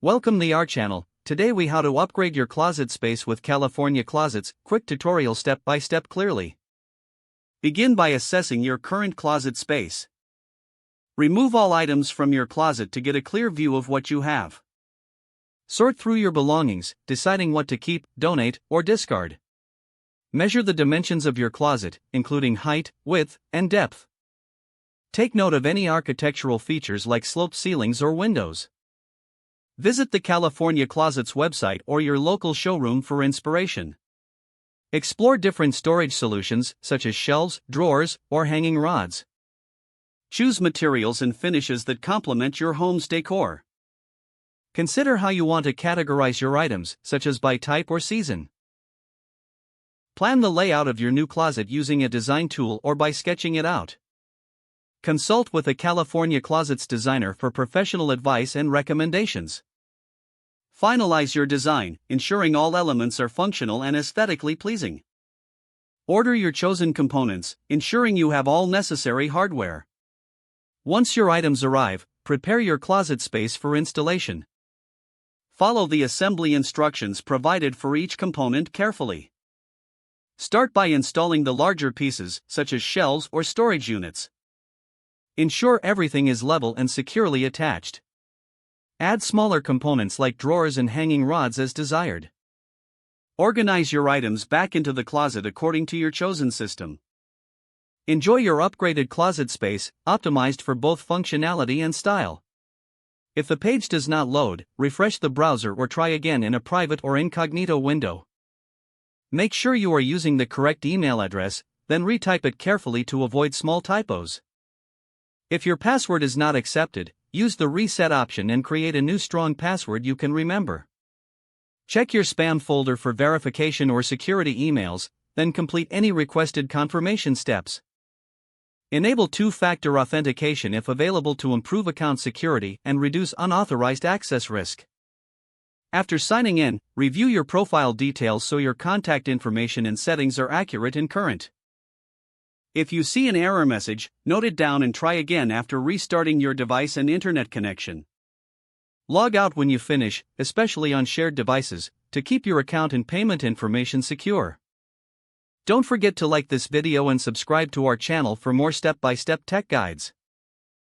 Welcome to our channel. Today we how to upgrade your closet space with California Closets. Quick tutorial step by step clearly. Begin by assessing your current closet space. Remove all items from your closet to get a clear view of what you have. Sort through your belongings, deciding what to keep, donate, or discard. Measure the dimensions of your closet, including height, width, and depth. Take note of any architectural features like sloped ceilings or windows. Visit the California Closets website or your local showroom for inspiration. Explore different storage solutions such as shelves, drawers, or hanging rods. Choose materials and finishes that complement your home's decor. Consider how you want to categorize your items, such as by type or season. Plan the layout of your new closet using a design tool or by sketching it out. Consult with a California Closets designer for professional advice and recommendations. Finalize your design, ensuring all elements are functional and aesthetically pleasing. Order your chosen components, ensuring you have all necessary hardware. Once your items arrive, prepare your closet space for installation. Follow the assembly instructions provided for each component carefully. Start by installing the larger pieces, such as shelves or storage units. Ensure everything is level and securely attached. Add smaller components like drawers and hanging rods as desired. Organize your items back into the closet according to your chosen system. Enjoy your upgraded closet space, optimized for both functionality and style. If the page does not load, refresh the browser or try again in a private or incognito window. Make sure you are using the correct email address, then retype it carefully to avoid small typos. If your password is not accepted, use the reset option and create a new strong password you can remember. Check your spam folder for verification or security emails, then complete any requested confirmation steps. Enable two-factor authentication if available to improve account security and reduce unauthorized access risk. After signing in, review your profile details so your contact information and settings are accurate and current. If you see an error message, note it down and try again after restarting your device and internet connection. Log out when you finish, especially on shared devices, to keep your account and payment information secure. Don't forget to like this video and subscribe to our channel for more step-by-step tech guides.